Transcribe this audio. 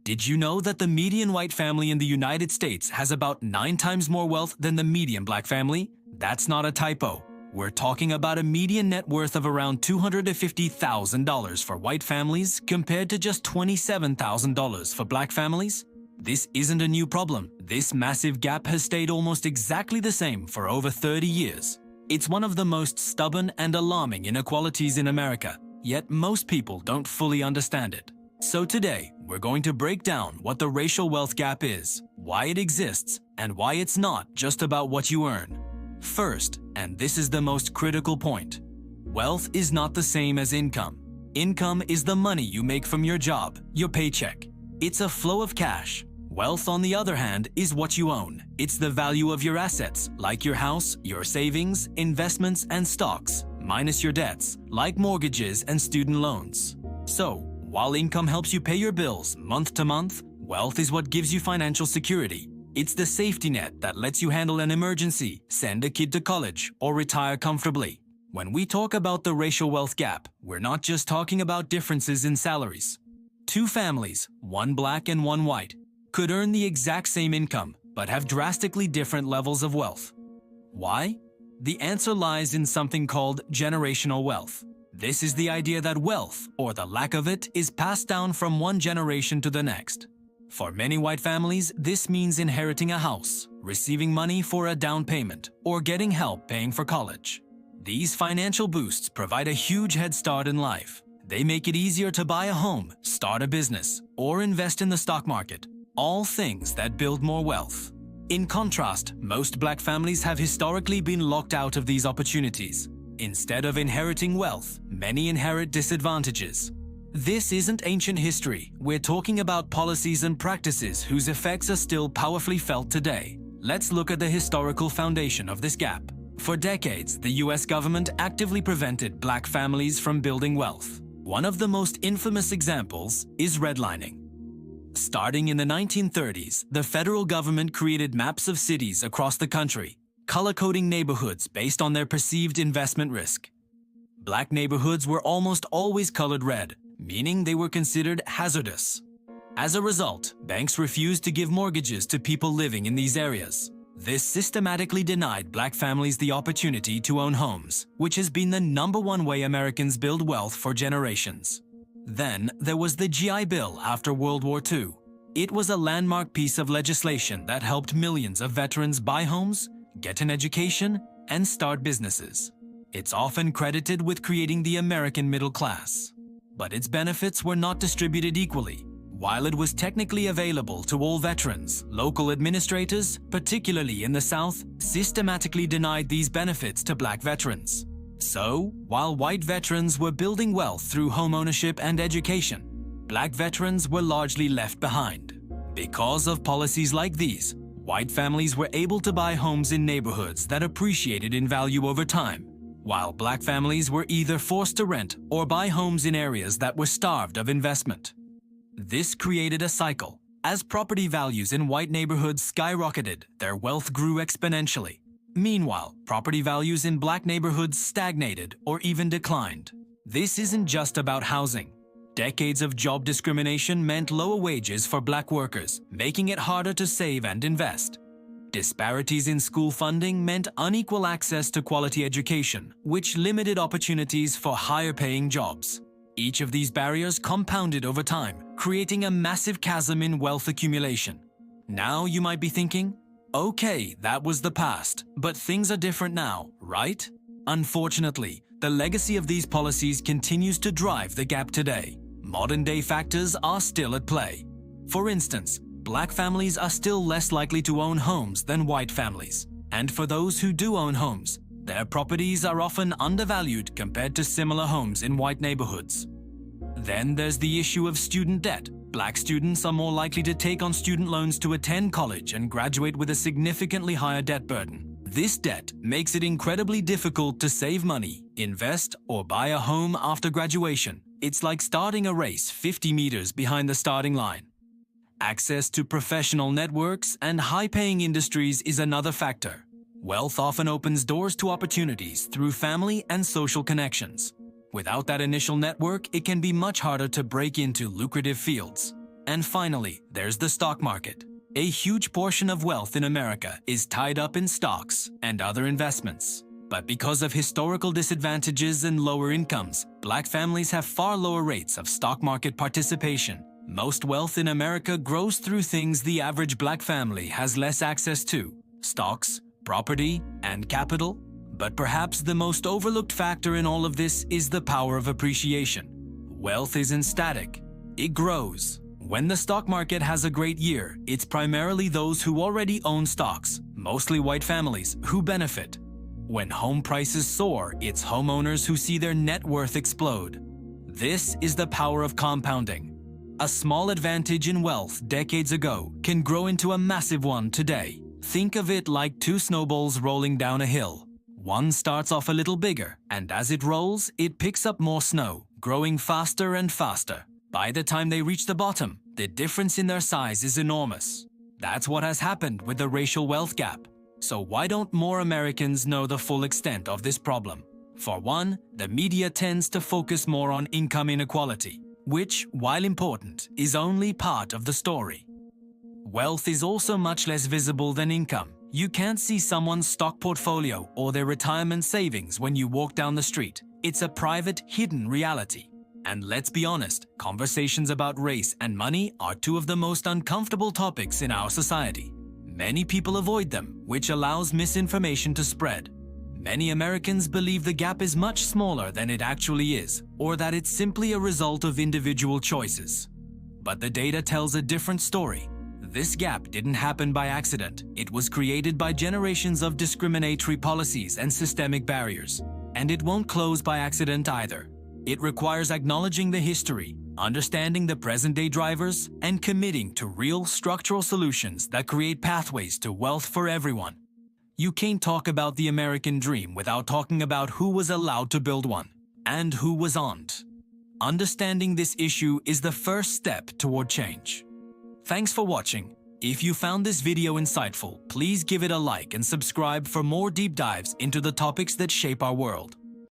Did you know that the median white family in the United States has about 9 times more wealth than the median black family? That's not a typo. We're talking about a median net worth of around $250,000 for white families compared to just $27,000 for black families. This isn't a new problem. This massive gap has stayed almost exactly the same for over 30 years. It's one of the most stubborn and alarming inequalities in America, yet most people don't fully understand it. So today, we're going to break down what the racial wealth gap is, why it exists, and why it's not just about what you earn. First, and this is the most critical point, wealth is not the same as income. Income is the money you make from your job, your paycheck. It's a flow of cash. Wealth, on the other hand, is what you own. It's the value of your assets, like your house, your savings, investments, and stocks, minus your debts, like mortgages and student loans. So, while income helps you pay your bills month to month, wealth is what gives you financial security. It's the safety net that lets you handle an emergency, send a kid to college, or retire comfortably. When we talk about the racial wealth gap, we're not just talking about differences in salaries. 2 families, one black and one white, could earn the exact same income, but have drastically different levels of wealth. Why? The answer lies in something called generational wealth. This is the idea that wealth, or the lack of it, is passed down from one generation to the next. For many white families, this means inheriting a house, receiving money for a down payment, or getting help paying for college. These financial boosts provide a huge head start in life. They make it easier to buy a home, start a business, or invest in the stock market, all things that build more wealth. In contrast, most black families have historically been locked out of these opportunities. Instead of inheriting wealth, many inherit disadvantages. This isn't ancient history. We're talking about policies and practices whose effects are still powerfully felt today. Let's look at the historical foundation of this gap. For decades, the US government actively prevented black families from building wealth. One of the most infamous examples is redlining. Starting in the 1930s, the federal government created maps of cities across the country, color-coding neighborhoods based on their perceived investment risk. Black neighborhoods were almost always colored red, meaning they were considered hazardous. As a result, banks refused to give mortgages to people living in these areas. This systematically denied black families the opportunity to own homes, which has been the #1 way Americans build wealth for generations. Then, there was the GI Bill after World War II. It was a landmark piece of legislation that helped millions of veterans buy homes, get an education, and start businesses. It's often credited with creating the American middle class. But its benefits were not distributed equally. While it was technically available to all veterans, local administrators, particularly in the South, systematically denied these benefits to black veterans. So, while white veterans were building wealth through homeownership and education, black veterans were largely left behind. Because of policies like these, white families were able to buy homes in neighborhoods that appreciated in value over time, while black families were either forced to rent or buy homes in areas that were starved of investment. This created a cycle. As property values in white neighborhoods skyrocketed, their wealth grew exponentially. Meanwhile, property values in black neighborhoods stagnated or even declined. This isn't just about housing. Decades of job discrimination meant lower wages for black workers, making it harder to save and invest. Disparities in school funding meant unequal access to quality education, which limited opportunities for higher-paying jobs. Each of these barriers compounded over time, creating a massive chasm in wealth accumulation. Now you might be thinking, okay, that was the past, but things are different now, right? Unfortunately, the legacy of these policies continues to drive the gap today. Modern-day factors are still at play. For instance, black families are still less likely to own homes than white families. And for those who do own homes, their properties are often undervalued compared to similar homes in white neighborhoods. Then there's the issue of student debt. Black students are more likely to take on student loans to attend college and graduate with a significantly higher debt burden. This debt makes it incredibly difficult to save money, invest, or buy a home after graduation. It's like starting a race 50 meters behind the starting line. Access to professional networks and high-paying industries is another factor. Wealth often opens doors to opportunities through family and social connections. Without that initial network, it can be much harder to break into lucrative fields. And finally, there's the stock market. A huge portion of wealth in America is tied up in stocks and other investments. But because of historical disadvantages and lower incomes, Black families have far lower rates of stock market participation. Most wealth in America grows through things the average Black family has less access to: stocks, property, and capital. But perhaps the most overlooked factor in all of this is the power of appreciation. Wealth isn't static, it grows. When the stock market has a great year, it's primarily those who already own stocks, mostly white families, who benefit. When home prices soar, it's homeowners who see their net worth explode. This is the power of compounding. A small advantage in wealth decades ago can grow into a massive one today. Think of it like two snowballs rolling down a hill. One starts off a little bigger, and as it rolls, it picks up more snow, growing faster and faster. By the time they reach the bottom, the difference in their size is enormous. That's what has happened with the racial wealth gap. So why don't more Americans know the full extent of this problem? For one, the media tends to focus more on income inequality, which, while important, is only part of the story. Wealth is also much less visible than income. You can't see someone's stock portfolio or their retirement savings when you walk down the street. It's a private, hidden reality. And let's be honest, conversations about race and money are two of the most uncomfortable topics in our society. Many people avoid them, which allows misinformation to spread. Many Americans believe the gap is much smaller than it actually is, or that it's simply a result of individual choices. But the data tells a different story. This gap didn't happen by accident. It was created by generations of discriminatory policies and systemic barriers. And it won't close by accident either. It requires acknowledging the history, understanding the present-day drivers, and committing to real structural solutions that create pathways to wealth for everyone. You can't talk about the American dream without talking about who was allowed to build one, and who wasn't. Understanding this issue is the first step toward change. Thanks for watching. If you found this video insightful, please give it a like and subscribe for more deep dives into the topics that shape our world.